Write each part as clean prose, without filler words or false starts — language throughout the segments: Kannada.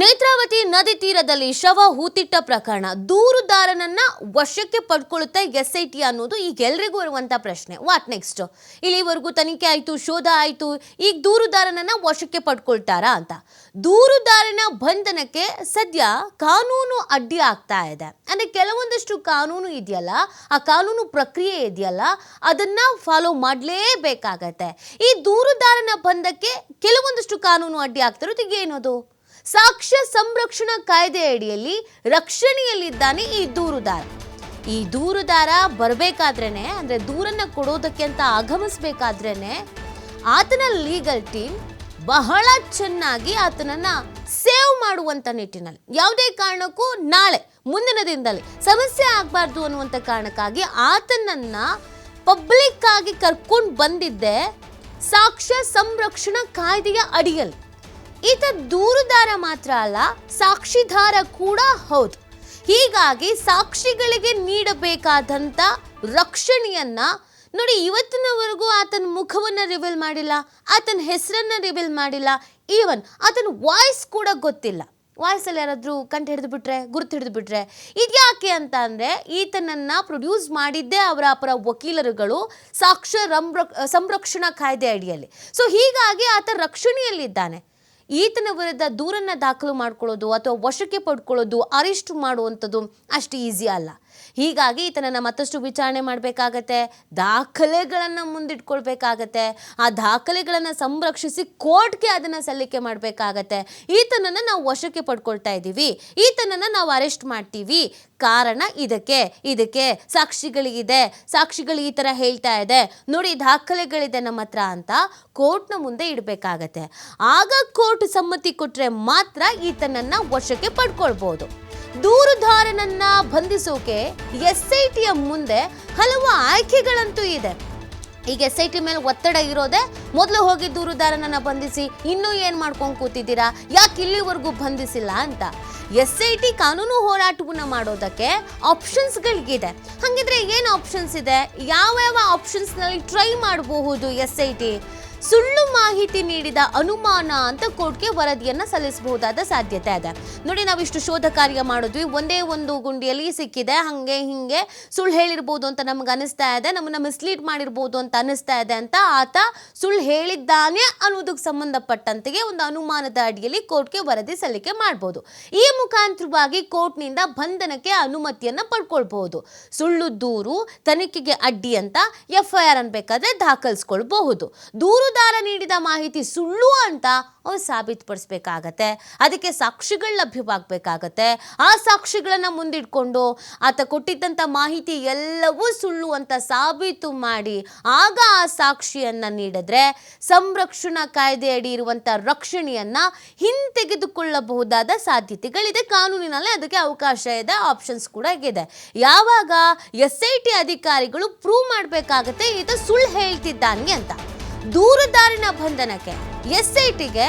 ನೇತ್ರಾವತಿ ನದಿ ತೀರದಲ್ಲಿ ಶವ ಹೂತಿಟ್ಟ ಪ್ರಕರಣ ದೂರುದಾರನನ್ನ ವಶಕ್ಕೆ ಪಡ್ಕೊಳ್ಳುತ್ತೆ ಎಸ್ಐಟಿ ಅನ್ನೋದು ಈಗ ಎಲ್ರಿಗೂ ಇರುವಂತ ಪ್ರಶ್ನೆ. What next? ಇಲ್ಲಿವರೆಗೂ ತನಿಖೆ ಆಯ್ತು, ಶೋಧ ಆಯ್ತು, ಈಗ ದೂರುದಾರನನ್ನ ವಶಕ್ಕೆ ಪಡ್ಕೊಳ್ತಾರಾ ಅಂತ. ದೂರುದಾರನ ಬಂಧನಕ್ಕೆ ಸದ್ಯ ಕಾನೂನು ಅಡ್ಡಿ ಆಗ್ತಾ ಇದೆ. ಅಂದ್ರೆ ಕೆಲವೊಂದಷ್ಟು ಕಾನೂನು ಇದೆಯಲ್ಲ, ಆ ಕಾನೂನು ಪ್ರಕ್ರಿಯೆ ಇದೆಯಲ್ಲ, ಅದನ್ನ ಫಾಲೋ ಮಾಡಲೇಬೇಕಾಗತ್ತೆ. ಈ ದೂರುದಾರನ ಬಂಧಕ್ಕೆ ಕೆಲವೊಂದಷ್ಟು ಕಾನೂನು ಅಡ್ಡಿ ಆಗ್ತಿರೋದು ಏನದು? ಸಾಕ್ಷ್ಯ ಸಂರಕ್ಷಣಾ ಕಾಯ್ದೆ ಅಡಿಯಲ್ಲಿ ರಕ್ಷಣೆಯಲ್ಲಿದ್ದಾನೆ ಈ ದೂರುದಾರ. ಈ ದೂರುದಾರ ಬರಬೇಕಾದ್ರೇನೆ, ಅಂದ್ರೆ ದೂರನ್ನ ಕೊಡೋದಕ್ಕೆ ಅಂತ ಆಗಮಿಸ್ಬೇಕಾದ್ರೇನೆ ಆತನ ಲೀಗಲ್ ಟೀಮ್ ಬಹಳ ಚೆನ್ನಾಗಿ ಆತನನ್ನ ಸೇವ್ ಮಾಡುವಂತ ನಿಟ್ಟಿನಲ್ಲಿ ಯಾವುದೇ ಕಾರಣಕ್ಕೂ ನಾಳೆ ಮುಂದಿನ ದಿನದಲ್ಲಿ ಸಮಸ್ಯೆ ಆಗಬಾರ್ದು ಅನ್ನುವಂಥ ಕಾರಣಕ್ಕಾಗಿ ಆತನನ್ನ ಪಬ್ಲಿಕ್ ಆಗಿ ಕರ್ಕೊಂಡು ಬಂದಿದ್ದೆ ಸಾಕ್ಷ್ಯ ಸಂರಕ್ಷಣಾ ಕಾಯ್ದೆಯ ಅಡಿಯಲ್ಲಿ. ಈತ ದೂರುದಾರ ಮಾತ್ರ ಅಲ್ಲ, ಸಾಕ್ಷಿದಾರ ಕೂಡ ಹೌದು. ಹೀಗಾಗಿ ಸಾಕ್ಷಿಗಳಿಗೆ ನೀಡಬೇಕಾದಂಥ ರಕ್ಷಣೆಯನ್ನ ನೋಡಿ, ಇವತ್ತಿನವರೆಗೂ ಆತನ ಮುಖವನ್ನು ರಿವೀಲ್ ಮಾಡಿಲ್ಲ, ಆತನ ಹೆಸರನ್ನ ರಿವೀಲ್ ಮಾಡಿಲ್ಲ, ಈವನ್ ಆತನ ವಾಯ್ಸ್ ಕೂಡ ಗೊತ್ತಿಲ್ಲ. ವಾಯ್ಸಲ್ಲಿ ಯಾರಾದರೂ ಕಂಡು ಹಿಡಿದು ಬಿಟ್ರೆ, ಗುರುತು ಹಿಡಿದು ಬಿಟ್ರೆ, ಇದ್ಯಾಕೆ ಅಂತ ಅಂದರೆ ಈತನನ್ನು ಪ್ರೊಡ್ಯೂಸ್ ಮಾಡಿದ್ದೇ ಅವರ ಪರ ವಕೀಲರುಗಳು ಸಾಕ್ಷ್ಯ ಸಂರಕ್ಷಣಾ ಕಾಯ್ದೆ ಅಡಿಯಲ್ಲಿ. ಸೊ ಹೀಗಾಗಿ ಆತ ರಕ್ಷಣೆಯಲ್ಲಿದ್ದಾನೆ. ಈತನ ವಿರುದ್ಧ ದೂರನ್ನು ದಾಖಲು ಮಾಡ್ಕೊಳ್ಳೋದು ಅಥವಾ ವಶಕ್ಕೆ ಪಡ್ಕೊಳ್ಳೋದು, ಅರೆಸ್ಟ್ ಮಾಡುವಂಥದ್ದು ಅಷ್ಟು ಈಸಿ ಅಲ್ಲ. ಹೀಗಾಗಿ ಈತನನ್ನು ಮತ್ತಷ್ಟು ವಿಚಾರಣೆ ಮಾಡಬೇಕಾಗತ್ತೆ, ದಾಖಲೆಗಳನ್ನು ಮುಂದಿಟ್ಕೊಳ್ಬೇಕಾಗತ್ತೆ, ಆ ದಾಖಲೆಗಳನ್ನು ಸಂರಕ್ಷಿಸಿ ಕೋರ್ಟ್ಗೆ ಅದನ್ನು ಸಲ್ಲಿಕೆ ಮಾಡಬೇಕಾಗತ್ತೆ. ಈತನನ್ನು ನಾವು ವಶಕ್ಕೆ ಪಡ್ಕೊಳ್ತಾ ಇದ್ದೀವಿ, ಈತನನ್ನು ನಾವು ಅರೆಸ್ಟ್ ಮಾಡ್ತೀವಿ, ಕಾರಣ ಇದಕ್ಕೆ ಸಾಕ್ಷಿಗಳಿಗಿದೆ, ಸಾಕ್ಷಿಗಳು ಈ ಥರ ಹೇಳ್ತಾ ಇದೆ, ನೋಡಿ ದಾಖಲೆಗಳಿದೆ ನಮ್ಮ ಹತ್ರ ಅಂತ ಕೋರ್ಟ್ನ ಮುಂದೆ ಇಡಬೇಕಾಗತ್ತೆ. ಆಗ ಕೋರ್ಟ್ ಸಮ್ಮತಿ ಕೊಟ್ಟರೆ ಮಾತ್ರ ಈತನನ್ನು ವಶಕ್ಕೆ ಪಡ್ಕೊಳ್ಬೋದು. ದೂರುದಾರನನ್ನ ಬಂಧಿಸೋಕೆ ಎಸ್ಐಟಿಯ ಮುಂದೆ ಹಲವು ಆಯ್ಕೆಗಳಂತೂ ಇದೆ. ಈಗ ಎಸ್ಐಟಿ ಮೇಲೆ ಒತ್ತಡ ಇರೋದೆ, ಮೊದಲು ಹೋಗಿ ದೂರುದಾರನನ್ನ ಬಂಧಿಸಿ, ಇನ್ನೂ ಏನು ಮಾಡ್ಕೊಂಡು ಕೂತಿದ್ದೀರಾ, ಯಾಕೆ ಇಲ್ಲಿವರೆಗೂ ಬಂಧಿಸಿಲ್ಲ ಅಂತ. ಎಸ್ಐಟಿ ಕಾನೂನು ಹೋರಾಟವನ್ನು ಮಾಡೋದಕ್ಕೆ ಆಪ್ಷನ್ಸ್ಗಳಿಗಿದೆ. ಹಾಗಿದ್ರೆ ಏನು ಆಪ್ಷನ್ಸ್ ಇದೆ? ಯಾವ ಆಪ್ಷನ್ಸ್ನಲ್ಲಿ ಟ್ರೈ ಮಾಡಬಹುದು ಎಸ್ಐಟಿ? ಸುಳ್ಳು ಮಾಹಿತಿ ನೀಡಿದ ಅನುಮಾನ ಅಂತ ಕೋರ್ಟ್ಗೆ ವರದಿಯನ್ನು ಸಲ್ಲಿಸಬಹುದಾದ ಸಾಧ್ಯತೆ ಇದೆ. ನೋಡಿ, ನಾವಿಷ್ಟು ಶೋಧ ಕಾರ್ಯ ಮಾಡಿದ್ವಿ, ಒಂದೇ ಒಂದು ಗುಂಡಿಯಲ್ಲಿ ಸಿಕ್ಕಿದೆ, ಹಾಗೆ ಹಿಂಗೆ ಸುಳ್ಳು ಹೇಳಿರ್ಬೋದು ಅಂತ ನಮ್ಗೆ ಅನಿಸ್ತಾ ಇದೆ, ನಮ್ಮನ್ನ ಮಿಸ್ಲೀಡ್ ಮಾಡಿರ್ಬೋದು ಅಂತ ಅನಿಸ್ತಾ ಇದೆ ಅಂತ ಆತ ಸುಳ್ಳು ಹೇಳಿದ್ದಾನೆ ಅನ್ನೋದಕ್ಕೆ ಸಂಬಂಧಪಟ್ಟಂತೆಗೆ ಒಂದು ಅನುಮಾನದ ಅಡಿಯಲ್ಲಿ ಕೋರ್ಟ್ಗೆ ವರದಿ ಸಲ್ಲಿಕೆ ಮಾಡ್ಬೋದು. ಈ ಮುಖಾಂತರವಾಗಿ ಕೋರ್ಟ್ನಿಂದ ಬಂಧನಕ್ಕೆ ಅನುಮತಿಯನ್ನು ಪಡ್ಕೊಳ್ಬಹುದು. ಸುಳ್ಳು ದೂರು ತನಿಖೆಗೆ ಅಡ್ಡಿ ಅಂತ FIR ಅನ್ಬೇಕಾದ್ರೆ ದಾಖಲಿಸ್ಕೊಳ್ಬಹುದು. ದೂರುದಾರ ನೀಡಿದ ಮಾಹಿತಿ ಸುಳ್ಳು ಅಂತ ಅವ್ರು ಸಾಬೀತುಪಡಿಸ್ಬೇಕಾಗತ್ತೆ. ಅದಕ್ಕೆ ಸಾಕ್ಷಿಗಳು ಲಭ್ಯವಾಗಬೇಕಾಗತ್ತೆ. ಆ ಸಾಕ್ಷಿಗಳನ್ನ ಮುಂದಿಟ್ಕೊಂಡು ಆತ ಕೊಟ್ಟಿದ್ದಂಥ ಮಾಹಿತಿ ಎಲ್ಲವೂ ಸುಳ್ಳು ಅಂತ ಸಾಬೀತು ಮಾಡಿ ಆಗ ಆ ಸಾಕ್ಷಿಯನ್ನ ನೀಡಿದ್ರೆ ಸಂರಕ್ಷಣಾ ಕಾಯ್ದೆ ಅಡಿ ಇರುವಂಥ ರಕ್ಷಣೆಯನ್ನ ಹಿಂತೆಗೆದುಕೊಳ್ಳಬಹುದಾದ ಸಾಧ್ಯತೆಗಳಿದೆ. ಕಾನೂನಿನಲ್ಲಿ ಅದಕ್ಕೆ ಅವಕಾಶ ಇದೆ, ಆಪ್ಷನ್ಸ್ ಕೂಡ ಇದೆ. ಯಾವಾಗ SIT ಅಧಿಕಾರಿಗಳು ಪ್ರೂವ್ ಮಾಡಬೇಕಾಗತ್ತೆ ಈತ ಸುಳ್ಳು ಹೇಳ್ತಿದ್ದಾನೆ ಅಂತ. ದೂರುದಾರನ ಬಂಧನಕ್ಕೆ SITಗೆ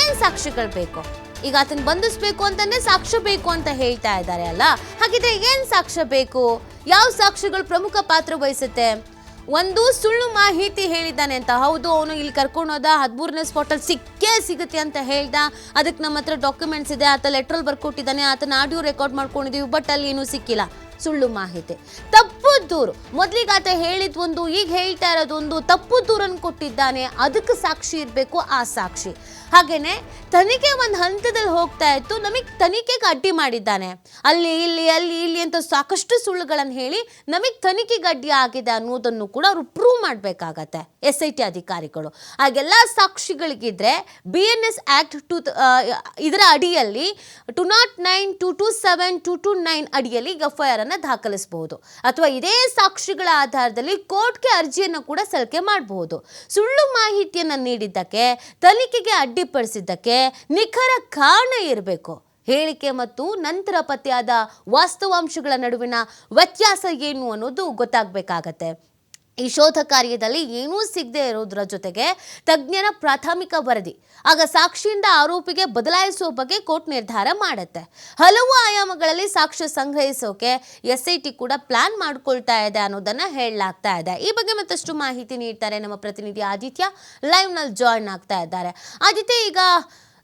ಏನ್ ಸಾಕ್ಷಿಗಳು ಬೇಕು? ಈಗ ಆತನ ಬಂಧಿಸಬೇಕು ಅಂತಂದ್ರೆ ಸಾಕ್ಷ್ಯ ಬೇಕು ಅಂತ ಹೇಳ್ತಾ ಇದ್ದಾರೆ ಅಲ್ಲ, ಹಾಗಿದ್ರೆ ಏನ್ ಸಾಕ್ಷ್ಯ ಬೇಕು? ಯಾವ ಸಾಕ್ಷಿಗಳು ಪ್ರಮುಖ ಪಾತ್ರ ವಹಿಸುತ್ತೆ? ಒಂದು, ಸುಳ್ಳು ಮಾಹಿತಿ ಹೇಳಿದ್ದಾನೆ ಅಂತ. ಹೌದು, ಅವನು ಇಲ್ಲಿ ಕರ್ಕೊಂಡೋದ 13ನೇ ಸ್ಪಾಟಲ್ಲಿ ಸಿಗುತ್ತೆ ಅಂತ ಹೇಳ್ದ, ಅದಕ್ಕೆ ನಮ್ಮ ಹತ್ರ ಡಾಕ್ಯುಮೆಂಟ್ಸ್ ಇದೆ, ಆತ ಲೆಟ್ರಲ್ಲಿ ಬರ್ಕೊಟ್ಟಿದ್ದಾನೆ, ಆತನ ಆಡಿಯೋ ರೆಕಾರ್ಡ್ ಮಾಡ್ಕೊಂಡಿದ್ದೀವಿ, ಬಟ್ ಅಲ್ಲಿ ಏನೂ ಸಿಕ್ಕಿಲ್ಲ. ಸುಳ್ಳು ಮಾಹಿತಿ. ತಪ್ಪು ದೂರು, ಮೊದಲಿಗೆ ಆತ ಹೇಳಿದ್ವೊಂದು, ಈಗ ಹೇಳ್ತಾ ಇರೋದೊಂದು, ತಪ್ಪು ದೂರನ್ನು ಕೊಟ್ಟಿದ್ದಾನೆ, ಅದಕ್ಕೆ ಸಾಕ್ಷಿ ಇರಬೇಕು, ಆ ಸಾಕ್ಷಿ. ಹಾಗೇನೆ ತನಿಖೆ ಒಂದು ಹಂತದಲ್ಲಿ ಹೋಗ್ತಾ ಇತ್ತು, ನಮಗೆ ತನಿಖೆಗೆ ಅಡ್ಡಿ ಮಾಡಿದ್ದಾನೆ, ಅಲ್ಲಿ ಇಲ್ಲಿ ಅಂತ ಸಾಕಷ್ಟು ಸುಳ್ಳುಗಳನ್ನು ಹೇಳಿ ನಮಗೆ ತನಿಖೆಗೆ ಅಡ್ಡಿ ಆಗಿದೆ ಅನ್ನೋದನ್ನು ಕೂಡ ಅವರು ಪ್ರೂವ್ ಮಾಡಬೇಕಾಗತ್ತೆ SIT ಅಧಿಕಾರಿಗಳು. ಹಾಗೆಲ್ಲ ಸಾಕ್ಷಿಗಳಿಗಿದ್ರೆ BNS ಆ್ಯಕ್ಟ್ ಇದರ ಅಡಿಯಲ್ಲಿ 209, 227, 229 ಅಡಿಯಲ್ಲಿ FIR ಅನ್ನು ದಾಖಲಿಸಬಹುದು. ಅಥವಾ ಇದೇ ಸಾಕ್ಷಿಗಳ ಆಧಾರದಲ್ಲಿ ಕೋರ್ಟ್ಗೆ ಅರ್ಜಿಯನ್ನು ಕೂಡ ಸಲ್ಲಿಕೆ ಮಾಡಬಹುದು. ಸುಳ್ಳು ಮಾಹಿತಿಯನ್ನು ನೀಡಿದ್ದಕ್ಕೆ, ತನಿಖೆಗೆ ಅಡ್ಡಿಪಡಿಸಿದ್ದಕ್ಕೆ ನಿಖರ ಕಾರಣ ಇರಬೇಕು. ಹೇಳಿಕೆ ಮತ್ತು ನಂತರ ಪತ್ತೆಯಾದ ವಾಸ್ತವಾಂಶಗಳ ನಡುವಿನ ವ್ಯತ್ಯಾಸ ಏನು ಅನ್ನೋದು ಗೊತ್ತಾಗಬೇಕಾಗತ್ತೆ. ಈ ಶೋಧ ಕಾರ್ಯದಲ್ಲಿ ಏನೂ ಸಿಗದೆ ಇರೋದ್ರ ಜೊತೆಗೆ ತಜ್ಞರ ಪ್ರಾಥಮಿಕ ವರದಿ, ಆಗ ಸಾಕ್ಷಿಯಿಂದ ಆರೋಪಿಗೆ ಬದಲಾಯಿಸುವ ಬಗ್ಗೆ ಕೋರ್ಟ್ ನಿರ್ಧಾರ ಮಾಡುತ್ತೆ. ಹಲವು ಆಯಾಮಗಳಲ್ಲಿ ಸಾಕ್ಷ್ಯ ಸಂಗ್ರಹಿಸೋಕೆ SIT ಕೂಡ ಪ್ಲಾನ್ ಮಾಡ್ಕೊಳ್ತಾ ಇದೆ ಅನ್ನೋದನ್ನ ಹೇಳಲಾಗ್ತಾ ಇದೆ. ಈ ಬಗ್ಗೆ ಮತ್ತಷ್ಟು ಮಾಹಿತಿ ನೀಡ್ತಾರೆ ನಮ್ಮ ಪ್ರತಿನಿಧಿ ಆದಿತ್ಯ, ಲೈವ್ನಲ್ಲಿ ಜಾಯ್ನ್ ಆಗ್ತಾ ಇದ್ದಾರೆ. ಆದಿತ್ಯ, ಈಗ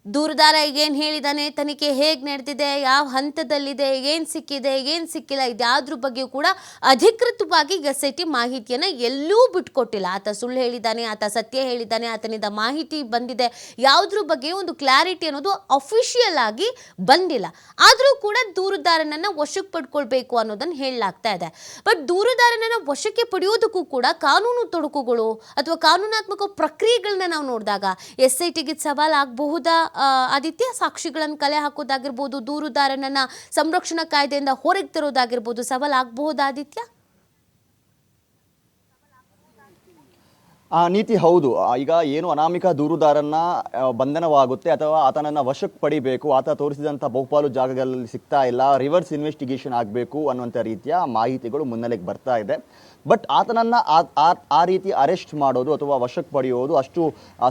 ದೂರುದಾರ ಏನು ಹೇಳಿದಾನೆ, ತನಿಖೆ ಹೇಗೆ ನಡೆದಿದೆ, ಯಾವ ಹಂತದಲ್ಲಿದೆ, ಏನು ಸಿಕ್ಕಿದೆ, ಏನು ಸಿಕ್ಕಿಲ್ಲ, ಇದ್ಯಾವ್ದ್ರ ಬಗ್ಗೆ ಕೂಡ ಅಧಿಕೃತವಾಗಿ SIT ಮಾಹಿತಿಯನ್ನು ಎಲ್ಲೂ ಬಿಟ್ಕೊಟ್ಟಿಲ್ಲ. ಆತ ಸುಳ್ಳು ಹೇಳಿದ್ದಾನೆ, ಆತ ಸತ್ಯ ಹೇಳಿದ್ದಾನೆ, ಆತನಿಂದ ಮಾಹಿತಿ ಬಂದಿದೆ, ಯಾವುದ್ರ ಬಗ್ಗೆ ಒಂದು ಕ್ಲಾರಿಟಿ ಅನ್ನೋದು ಅಫಿಷಿಯಲ್ ಆಗಿ ಬಂದಿಲ್ಲ. ಆದರೂ ಕೂಡ ದೂರುದಾರನನ್ನು ವಶಕ್ಕೆ ಪಡ್ಕೊಳ್ಬೇಕು ಅನ್ನೋದನ್ನು ಹೇಳಲಾಗ್ತಾ ಇದೆ. ಬಟ್ ದೂರುದಾರನನ್ನು ವಶಕ್ಕೆ ಪಡೆಯೋದಕ್ಕೂ ಕೂಡ ಕಾನೂನು ತೊಡಕುಗಳು ಅಥವಾ ಕಾನೂನಾತ್ಮಕ ಪ್ರಕ್ರಿಯೆಗಳನ್ನ ನಾವು ನೋಡಿದಾಗ SITಗೆ ಸವಾಲಾಗಬಹುದಾ ಆದಿತ್ಯ? ಸಾಕ್ಷಿಗಳನ್ನು ಕಲೆ ಹಾಕೋದಾಗಿರ್ಬೋದು, ದೂರುದಾರನನ್ನ ಸಂರಕ್ಷಣಾ ಕಾಯ್ದೆಯಿಂದ ಹೊರಗೆ ತರೋದಾಗಿರ್ಬೋದು, ಸವಾಲಾಗಬಹುದಾ ಆದಿತ್ಯ? ನೀತಿ ಹೌದು. ಈಗ ಏನು ಅನಾಮಿಕ ದೂರುದಾರನ್ನ ಬಂಧನವಾಗುತ್ತೆ ಅಥವಾ ಆತನನ್ನು ವಶಕ್ಕೆ ಪಡಿಬೇಕು, ಆತ ತೋರಿಸಿದಂಥ ಬಹುಪಾಲು ಜಾಗಗಳಲ್ಲಿ ಸಿಗ್ತಾ ಇಲ್ಲ, ರಿವರ್ಸ್ ಇನ್ವೆಸ್ಟಿಗೇಷನ್ ಆಗಬೇಕು ಅನ್ನುವಂಥ ರೀತಿಯ ಮಾಹಿತಿಗಳು ಮುನ್ನೆಲೆಗೆ ಬರ್ತಾ ಇದೆ. ಬಟ್ ಆತನನ್ನು ಆ ರೀತಿ ಅರೆಸ್ಟ್ ಮಾಡೋದು ಅಥವಾ ವಶಕ್ಕೆ ಪಡೆಯೋದು ಅಷ್ಟು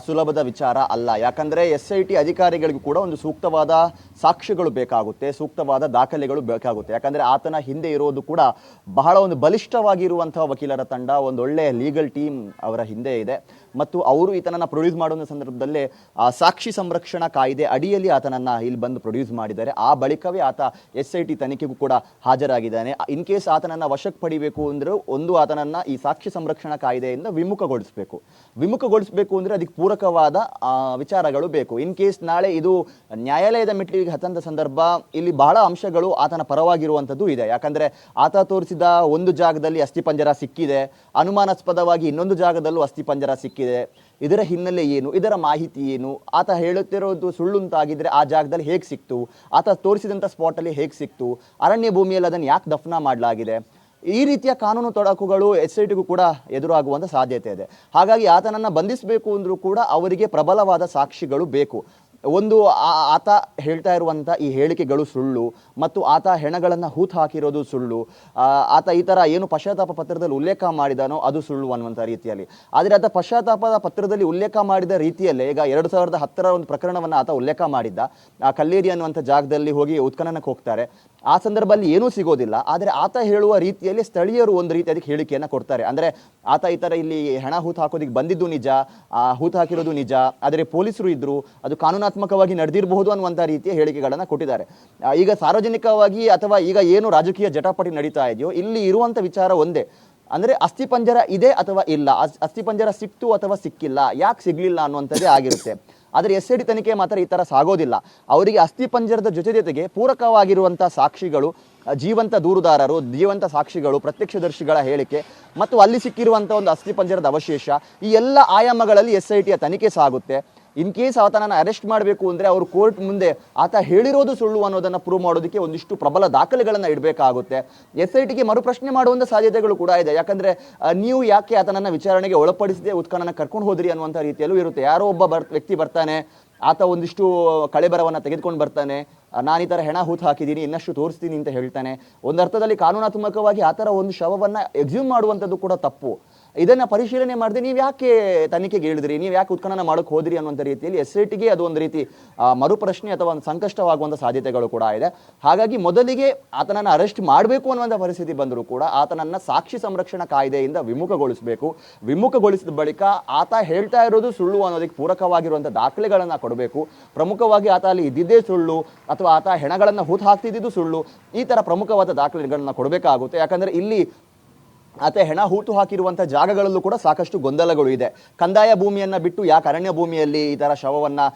ಸುಲಭದ ವಿಚಾರ ಅಲ್ಲ. ಯಾಕಂದರೆ SIT ಅಧಿಕಾರಿಗಳಿಗೂ ಕೂಡ ಒಂದು ಸೂಕ್ತವಾದ ಸಾಕ್ಷ್ಯಗಳು ಬೇಕಾಗುತ್ತೆ, ಸೂಕ್ತವಾದ ದಾಖಲೆಗಳು ಬೇಕಾಗುತ್ತೆ. ಯಾಕಂದರೆ ಆತನ ಹಿಂದೆ ಇರೋದು ಕೂಡ ಬಹಳ ಒಂದು ಬಲಿಷ್ಠವಾಗಿರುವಂಥ ವಕೀಲರ ತಂಡ, ಒಂದು ಒಳ್ಳೆಯ ಲೀಗಲ್ ಟೀಮ್ ಅವರ ಹಿಂದೆ ಇದೆ. ಮತ್ತು ಅವರು ಈತನನ್ನು ಪ್ರೊಡ್ಯೂಸ್ ಮಾಡುವ ಸಂದರ್ಭದಲ್ಲೇ ಸಾಕ್ಷಿ ಸಂರಕ್ಷಣಾ ಕಾಯ್ದೆ ಅಡಿಯಲ್ಲಿ ಆತನನ್ನು ಇಲ್ಲಿ ಬಂದು ಪ್ರೊಡ್ಯೂಸ್ ಮಾಡಿದ್ದಾರೆ. ಆ ಬಳಿಕವೇ ಆತ SIT ತನಿಖೆಗೂ ಕೂಡ ಹಾಜರಾಗಿದ್ದಾನೆ. ಇನ್ ಕೇಸ್ ಆತನನ್ನು ವಶಕ್ಕೆ ಪಡಿಬೇಕು ಅಂದರೆ ಒಂದು ಆತನನ್ನು ಈ ಸಾಕ್ಷಿ ಸಂರಕ್ಷಣಾ ಕಾಯ್ದೆಯಿಂದ ವಿಮುಖಗೊಳಿಸಬೇಕು ಅಂದರೆ ಅದಕ್ಕೆ ಪೂರಕವಾದ ವಿಚಾರಗಳು ಬೇಕು. ಇನ್ ಕೇಸ್ ನಾಳೆ ಇದು ನ್ಯಾಯಾಲಯದ ಮೆಟ್ಟಿಲಿಗೆ ಹತ್ತಂತ ಸಂದರ್ಭ ಇಲ್ಲಿ ಬಹಳ ಅಂಶಗಳು ಆತನ ಪರವಾಗಿರುವಂಥದ್ದು ಇದೆ. ಯಾಕಂದರೆ ಆತ ತೋರಿಸಿದ ಒಂದು ಜಾಗದಲ್ಲಿ ಅಸ್ಥಿಪಂಜರ ಸಿಕ್ಕಿದೆ, ಅನುಮಾನಾಸ್ಪದವಾಗಿ ಇನ್ನೊಂದು ಜಾಗದಲ್ಲೂ ಅಸ್ಥಿಪಂಜರ ಸಿಕ್ಕಿದೆ. ಇದರ ಹಿನ್ನೆಲೆ ಏನು, ಇದರ ಮಾಹಿತಿ ಏನು, ಆತ ಹೇಳುತ್ತಿರೋದು ಸುಳ್ಳು ಅಂತಾಗಿದ್ರೆ ಆ ಜಾಗದಲ್ಲಿ ಹೇಗೆ ಸಿಕ್ತು, ಆತ ತೋರಿಸಿದಂಥ ಸ್ಪಾಟಲ್ಲಿ ಹೇಗೆ ಸಿಕ್ತು, ಅರಣ್ಯ ಭೂಮಿಯಲ್ಲಿ ಅದನ್ನು ಯಾಕೆ ದಫನ ಮಾಡಲಾಗಿದೆ, ಈ ರೀತಿಯ ಕಾನೂನು ತೊಡಕುಗಳು SITಗೂ ಕೂಡ ಎದುರಾಗುವಂಥ ಸಾಧ್ಯತೆ ಇದೆ. ಹಾಗಾಗಿ ಆತನನ್ನು ಬಂಧಿಸಬೇಕು ಅಂದರೂ ಕೂಡ ಅವರಿಗೆ ಪ್ರಬಲವಾದ ಸಾಕ್ಷಿಗಳು ಬೇಕು. ಒಂದು ಆತ ಹೇಳ್ತಾ ಇರುವಂಥ ಈ ಹೇಳಿಕೆಗಳು ಸುಳ್ಳು ಮತ್ತು ಆತ ಹೆಣಗಳನ್ನು ಹೂತು ಹಾಕಿರೋದು ಸುಳ್ಳು, ಆತ ಈ ಥರ ಏನು ಪಶ್ಚಾತ್ತಾಪ ಪತ್ರದಲ್ಲಿ ಉಲ್ಲೇಖ ಮಾಡಿದಾನೋ ಅದು ಸುಳ್ಳು ಅನ್ನುವಂಥ ರೀತಿಯಲ್ಲಿ. ಆದರೆ ಆತ ಪಶ್ಚಾತ್ತಾಪದ ಪತ್ರದಲ್ಲಿ ಉಲ್ಲೇಖ ಮಾಡಿದ ರೀತಿಯಲ್ಲೇ ಈಗ 2010ರ ಒಂದು ಪ್ರಕರಣವನ್ನು ಆತ ಉಲ್ಲೇಖ ಮಾಡಿದ್ದ. ಆ ಕಲ್ಲೇರಿ ಅನ್ನುವಂಥ ಜಾಗದಲ್ಲಿ ಹೋಗಿ ಉತ್ಖನನಕ್ಕೆ ಹೋಗ್ತಾರೆ. ಆ ಸಂದರ್ಭದಲ್ಲಿ ಏನೂ ಸಿಗೋದಿಲ್ಲ. ಆದರೆ ಆತ ಹೇಳುವ ರೀತಿಯಲ್ಲಿ ಸ್ಥಳೀಯರು ಒಂದು ರೀತಿ ಅದಕ್ಕೆ ಹೇಳಿಕೆಯನ್ನು ಕೊಡ್ತಾರೆ. ಅಂದರೆ ಆತ ಈ ಥರ ಇಲ್ಲಿ ಹೆಣ ಹೂತು ಹಾಕೋದಕ್ಕೆ ಬಂದಿದ್ದು ನಿಜ, ಹೂತು ಹಾಕಿರೋದು ನಿಜ, ಆದರೆ ಪೊಲೀಸರು ಇದ್ದರು, ಅದು ಕಾನೂನಾತ್ಮಕವಾಗಿ ನಡೆದಿರಬಹುದು ಅನ್ನುವಂಥ ರೀತಿಯ ಹೇಳಿಕೆಗಳನ್ನು ಕೊಟ್ಟಿದ್ದಾರೆ. ಈಗ ಸಾರ್ವಜನಿಕವಾಗಿ ಅಥವಾ ಈಗ ಏನು ರಾಜಕೀಯ ಜಟಾಪಟಿ ನಡೀತಾ ಇದೆಯೋ ಇಲ್ಲಿ ಇರುವಂಥ ವಿಚಾರ ಒಂದೇ, ಅಂದರೆ ಅಸ್ಥಿಪಂಜರ ಇದೆ ಅಥವಾ ಇಲ್ಲ, ಅಸ್ಥಿಪಂಜರ ಸಿಕ್ತು ಅಥವಾ ಸಿಕ್ಕಿಲ್ಲ, ಯಾಕೆ ಸಿಗಲಿಲ್ಲ ಅನ್ನುವಂಥದ್ದೇ ಆಗಿರುತ್ತೆ. ಆದರೆ SIT ತನಿಖೆ ಮಾತ್ರ ಈ ಥರ ಸಾಗೋದಿಲ್ಲ. ಅವರಿಗೆ ಅಸ್ಥಿಪಂಜರದ ಜೊತೆಗೆ ಪೂರಕವಾಗಿರುವಂಥ ಸಾಕ್ಷಿಗಳು, ಜೀವಂತ ದೂರುದಾರರು, ಜೀವಂತ ಸಾಕ್ಷಿಗಳು, ಪ್ರತ್ಯಕ್ಷದರ್ಶಿಗಳ ಹೇಳಿಕೆ ಮತ್ತು ಅಲ್ಲಿ ಸಿಕ್ಕಿರುವಂಥ ಒಂದು ಅಸ್ಥಿಪಂಜರದ ಅವಶೇಷ, ಈ ಎಲ್ಲ ಆಯಾಮಗಳಲ್ಲಿ SITಯ ತನಿಖೆ ಸಾಗುತ್ತೆ. ಇನ್ ಕೇಸ್ ಆತನನ್ನು ಅರೆಸ್ಟ್ ಮಾಡಬೇಕು ಅಂದರೆ ಅವರು ಕೋರ್ಟ್ ಮುಂದೆ ಆತ ಹೇಳಿರೋದು ಸುಳ್ಳು ಅನ್ನೋದನ್ನು ಪ್ರೂವ್ ಮಾಡೋದಕ್ಕೆ ಒಂದಿಷ್ಟು ಪ್ರಬಲ ದಾಖಲೆಗಳನ್ನು ಇಡಬೇಕಾಗುತ್ತೆ. SITಗೆ ಮರುಪ್ರಶ್ನೆ ಮಾಡುವಂಥ ಸಾಧ್ಯತೆಗಳು ಕೂಡ ಇದೆ. ಯಾಕಂದರೆ ನೀವು ಯಾಕೆ ಆತನನ್ನು ವಿಚಾರಣೆಗೆ ಒಳಪಡಿಸದೆ ಉತ್ಖನನ ಕರ್ಕೊಂಡು ಹೋದ್ರಿ ಅನ್ನುವಂಥ ರೀತಿಯಲ್ಲೂ ಇರುತ್ತೆ. ಯಾರೋ ಒಬ್ಬ ವ್ಯಕ್ತಿ ಬರ್ತಾನೆ, ಆತ ಒಂದಿಷ್ಟು ಕಳೆಬರವನ್ನು ತೆಗೆದುಕೊಂಡು ಬರ್ತಾನೆ, ನಾನು ಈ ಥರ ಹೆಣ ಹೂತು ಹಾಕಿದ್ದೀನಿ, ಇನ್ನಷ್ಟು ತೋರಿಸ್ತೀನಿ ಅಂತ ಹೇಳ್ತಾನೆ. ಒಂದು ಅರ್ಥದಲ್ಲಿ ಕಾನೂನಾತ್ಮಕವಾಗಿ ಆ ಥರ ಒಂದು ಶವವನ್ನು ಎಕ್ಸ್ಯೂಮ್ ಮಾಡುವಂಥದ್ದು ಕೂಡ ತಪ್ಪು. ಇದನ್ನು ಪರಿಶೀಲನೆ ಮಾಡಿದೆ ನೀವು ಯಾಕೆ ತನಿಖೆಗೆ ಹೇಳಿದ್ರಿ, ನೀವು ಯಾಕೆ ಉತ್ಖನನ ಮಾಡೋಕ್ಕೆ ಹೋದ್ರಿ ಅನ್ನುವಂಥ ರೀತಿಯಲ್ಲಿ SITಗೆ ಅದು ಒಂದು ರೀತಿ ಮರುಪ್ರಶ್ನೆ ಅಥವಾ ಒಂದು ಸಂಕಷ್ಟವಾಗುವಂಥ ಸಾಧ್ಯತೆಗಳು ಕೂಡ ಇದೆ. ಹಾಗಾಗಿ ಮೊದಲಿಗೆ ಆತನನ್ನು ಅರೆಸ್ಟ್ ಮಾಡಬೇಕು ಅನ್ನುವಂಥ ಪರಿಸ್ಥಿತಿ ಬಂದರೂ ಕೂಡ ಆತನನ್ನು ಸಾಕ್ಷಿ ಸಂರಕ್ಷಣಾ ಕಾಯ್ದೆಯಿಂದ ವಿಮುಖಗೊಳಿಸಿದ ಬಳಿಕ ಆತ ಹೇಳ್ತಾ ಇರೋದು ಸುಳ್ಳು ಅನ್ನೋದಕ್ಕೆ ಪೂರಕವಾಗಿರುವಂಥ ದಾಖಲೆಗಳನ್ನು ಕೊಡಬೇಕು. ಪ್ರಮುಖವಾಗಿ ಆತ ಅಲ್ಲಿ ಇದ್ದಿದ್ದೇ ಸುಳ್ಳು ಅಥವಾ ಆತ ಹೆಣಗಳನ್ನು ಹೂತು ಹಾಕ್ತಿದ್ದು ಸುಳ್ಳು, ಈ ಥರ ಪ್ರಮುಖವಾದ ದಾಖಲೆಗಳನ್ನು ಕೊಡಬೇಕಾಗುತ್ತೆ. ಯಾಕಂದರೆ ಇಲ್ಲಿ ಆತ ಹೆಣ ಹೂತು ಹಾಕಿರುವಂಥ ಜಾಗಗಳಲ್ಲೂ ಕೂಡ ಸಾಕಷ್ಟು ಗೊಂದಲಗಳು ಇದೆ. ಕಂದಾಯ ಭೂಮಿಯನ್ನು ಬಿಟ್ಟು ಯಾಕೆ ಅರಣ್ಯ ಭೂಮಿಯಲ್ಲಿ ಈ ಥರ ಶವವನ್ನು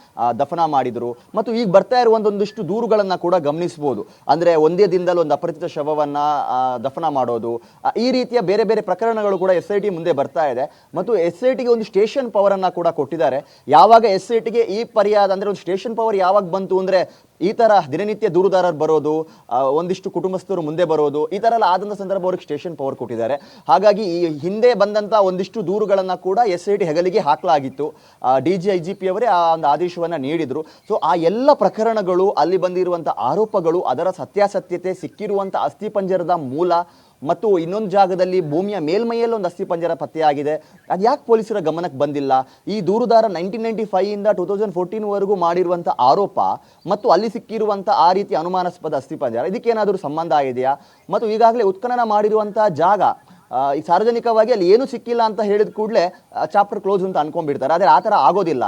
ದಫನ ಮಾಡಿದರು ಮತ್ತು ಈಗ ಬರ್ತಾ ಇರುವಂಥೊಂದಿಷ್ಟು ದೂರುಗಳನ್ನು ಕೂಡ ಗಮನಿಸ್ಬೋದು. ಅಂದರೆ ಒಂದೇ ದಿನದಲ್ಲಿ ಒಂದು ಅಪರಿಚಿತ ಶವವನ್ನು ದಫನ ಮಾಡೋದು, ಈ ರೀತಿಯ ಬೇರೆ ಬೇರೆ ಪ್ರಕರಣಗಳು ಕೂಡ SIT ಮುಂದೆ ಬರ್ತಾ ಇದೆ. ಮತ್ತು SITಗೆ ಒಂದು ಸ್ಟೇಷನ್ ಪವರನ್ನು ಕೂಡ ಕೊಟ್ಟಿದ್ದಾರೆ. ಯಾವಾಗ SITಗೆ ಈ ಪರ್ಯಾದ ಅಂದರೆ ಒಂದು ಸ್ಟೇಷನ್ ಪವರ್ ಯಾವಾಗ ಬಂತು ಅಂದರೆ ಈ ಥರ ದಿನನಿತ್ಯ ದೂರುದಾರರು ಬರೋದು, ಒಂದಿಷ್ಟು ಕುಟುಂಬಸ್ಥರು ಮುಂದೆ ಬರೋದು, ಈ ಥರ ಎಲ್ಲ ಆದಂಥ ಸಂದರ್ಭ ಅವ್ರಿಗೆ ಸ್ಟೇಷನ್ ಪವರ್ ಕೊಟ್ಟಿದ್ದಾರೆ. ಹಾಗಾಗಿ ಈ ಹಿಂದೆ ಬಂದಂಥ ಒಂದಿಷ್ಟು ದೂರುಗಳನ್ನು ಕೂಡ SIT ಹೆಗಲಿಗೆ ಹಾಕಲಾಗಿತ್ತು. DGIGP ಅವರೇ ಆ ಒಂದು ಆದೇಶವನ್ನು ನೀಡಿದರು. ಸೊ ಆ ಎಲ್ಲ ಪ್ರಕರಣಗಳು, ಅಲ್ಲಿ ಬಂದಿರುವಂಥ ಆರೋಪಗಳು, ಅದರ ಸತ್ಯಾಸತ್ಯತೆ, ಸಿಕ್ಕಿರುವಂಥ ಅಸ್ಥಿಪಂಜರದ ಮೂಲ ಮತ್ತು ಇನ್ನೊಂದು ಜಾಗದಲ್ಲಿ ಭೂಮಿಯ ಮೇಲ್ಮೈಯಲ್ಲಿ ಒಂದು ಅಸ್ಥಿಪಂಜರ ಪತ್ತೆಯಾಗಿದೆ, ಅದು ಯಾಕೆ ಪೊಲೀಸರ ಗಮನಕ್ಕೆ ಬಂದಿಲ್ಲ? ಈ ದೂರುದಾರ 1995ಇಂದ 2014ವರೆಗೂ ಮಾಡಿರುವಂಥ ಆರೋಪ ಮತ್ತು ಅಲ್ಲಿ ಸಿಕ್ಕಿರುವಂಥ ಆ ರೀತಿ ಅನುಮಾನಾಸ್ಪದ ಅಸ್ಥಿಪಂಜರ ಇದಕ್ಕೇನಾದರೂ ಸಂಬಂಧ ಇದೆಯಾ? ಮತ್ತು ಈಗಾಗಲೇ ಉತ್ಖನನ ಮಾಡಿರುವಂಥ ಜಾಗ ಈಗ ಸಾರ್ವಜನಿಕವಾಗಿ ಅಲ್ಲಿ ಏನು ಸಿಕ್ಕಿಲ್ಲ ಅಂತ ಹೇಳಿದ ಕೂಡಲೇ ಚಾಪ್ಟರ್ ಕ್ಲೋಸ್ ಅಂತ ಅನ್ಕೊಂಡ್ಬಿಡ್ತಾರೆ. ಆದರೆ ಆ ಥರ ಆಗೋದಿಲ್ಲ.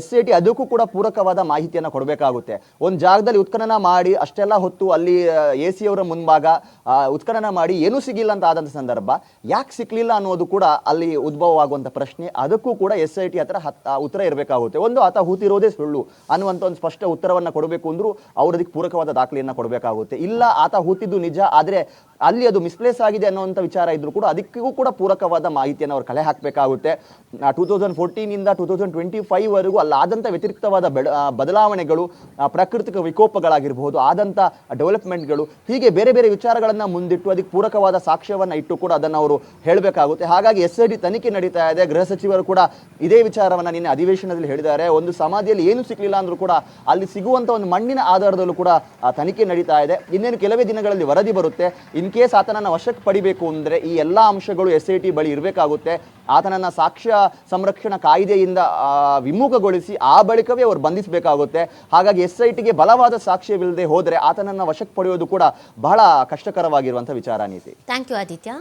SIT ಅದಕ್ಕೂ ಕೂಡ ಪೂರಕವಾದ ಮಾಹಿತಿಯನ್ನು ಕೊಡಬೇಕಾಗುತ್ತೆ. ಒಂದು ಜಾಗದಲ್ಲಿ ಉತ್ಖನನ ಮಾಡಿ ಅಷ್ಟೆಲ್ಲ ಹೊತ್ತು ಅಲ್ಲಿ AC ಅವರ ಮುಂಭಾಗ ಉತ್ಖನನ ಮಾಡಿ ಏನೂ ಸಿಗಿಲ್ಲ ಅಂತ ಆದಂಥ ಸಂದರ್ಭ ಯಾಕೆ ಸಿಕ್ಲಿಲ್ಲ ಅನ್ನೋದು ಕೂಡ ಅಲ್ಲಿ ಉದ್ಭವವಾಗುವಂಥ ಪ್ರಶ್ನೆ. ಅದಕ್ಕೂ ಕೂಡ SIT ಹತ್ರ ಉತ್ತರ ಇರಬೇಕಾಗುತ್ತೆ. ಒಂದು ಆತ ಹೂತಿರೋದೇ ಸುಳ್ಳು ಅನ್ನುವಂಥ ಒಂದು ಸ್ಪಷ್ಟ ಉತ್ತರವನ್ನು ಕೊಡಬೇಕು ಅಂದ್ರೂ ಅವ್ರು ಅದಕ್ಕೆ ಪೂರಕವಾದ ದಾಖಲೆಯನ್ನು ಕೊಡಬೇಕಾಗುತ್ತೆ. ಇಲ್ಲ ಆತ ಹೂತಿದ್ದು ನಿಜ, ಆದರೆ ಅಲ್ಲಿ ಅದು ಮಿಸ್ಪ್ಲೇಸ್ ಆಗಿದೆ ಅನ್ನುವಂಥ ವಿಚಾರ ಇದ್ರೂ ಕೂಡ ಅದಕ್ಕೂ ಕೂಡ ಪೂರಕವಾದ ಮಾಹಿತಿಯನ್ನು ಅವ್ರು ಕಲೆ ಹಾಕಬೇಕಾಗುತ್ತೆ. 2014 2025 ವರೆಗೂ ಅಲ್ಲಾದಂಥ ವ್ಯತಿರಿಕ್ತವಾದ ಬದಲಾವಣೆಗಳು, ಪ್ರಾಕೃತಿಕ ವಿಕೋಪಗಳಾಗಿರ್ಬೋದು, ಆದಂಥ ಡೆವಲಪ್ಮೆಂಟ್ಗಳು, ಹೀಗೆ ಬೇರೆ ಬೇರೆ ವಿಚಾರಗಳನ್ನು ಮುಂದಿಟ್ಟು ಅದಕ್ಕೆ ಪೂರಕವಾದ ಸಾಕ್ಷ್ಯವನ್ನು ಇಟ್ಟು ಕೂಡ ಅದನ್ನು ಅವರು ಹೇಳಬೇಕಾಗುತ್ತೆ. ಹಾಗಾಗಿ SIT ತನಿಖೆ ನಡೀತಾ ಇದೆ. ಗೃಹ ಸಚಿವರು ಕೂಡ ಇದೇ ವಿಚಾರವನ್ನು ನಿನ್ನೆ ಅಧಿವೇಶನದಲ್ಲಿ ಹೇಳಿದ್ದಾರೆ. ಒಂದು ಸಮಾಧಿಯಲ್ಲಿ ಏನು ಸಿಕ್ಕಲಿಲ್ಲ ಅಂದ್ರೂ ಕೂಡ ಅಲ್ಲಿ ಸಿಗುವಂಥ ಒಂದು ಮಣ್ಣಿನ ಆಧಾರದಲ್ಲೂ ಕೂಡ ತನಿಖೆ ನಡೀತಾ ಇದೆ. ಇನ್ನೇನು ಕೆಲವೇ ದಿನಗಳಲ್ಲಿ ವರದಿ ಬರುತ್ತೆ. ಇನ್ ಕೇಸ್ ಆತನನ್ನು ವಶಕ್ಕೆ ಪಡಿಬೇಕು ಅಂದರೆ ಈ ಎಲ್ಲ ಅಂಶಗಳು SIT ಬಳಿ ಇರಬೇಕಾಗುತ್ತೆ. ಆತನನ್ನು ಸಾಕ್ಷ್ಯ ಸಂರಕ್ಷಣಾ ಕಾಯ್ದೆಯಿಂದ ವಿಮುಖಗೊಳಿಸಿ ಆ ಬಳಿಕವೇ ಅವರು ಬಂಧಿಸಬೇಕಾಗುತ್ತೆ. ಹಾಗಾಗಿ SITಗೆ ಬಲವಾದ ಸಾಕ್ಷ್ಯವಿಲ್ಲದೆ ಹೋದರೆ ಆತನನ್ನು ವಶಕ್ಕೆ ಪಡೆಯೋದು ಕೂಡ ಬಹಳ ಕಷ್ಟಕರವಾಗಿರುವಂಥ ವಿಚಾರ. ನೀತಿ. Thank you Aditya.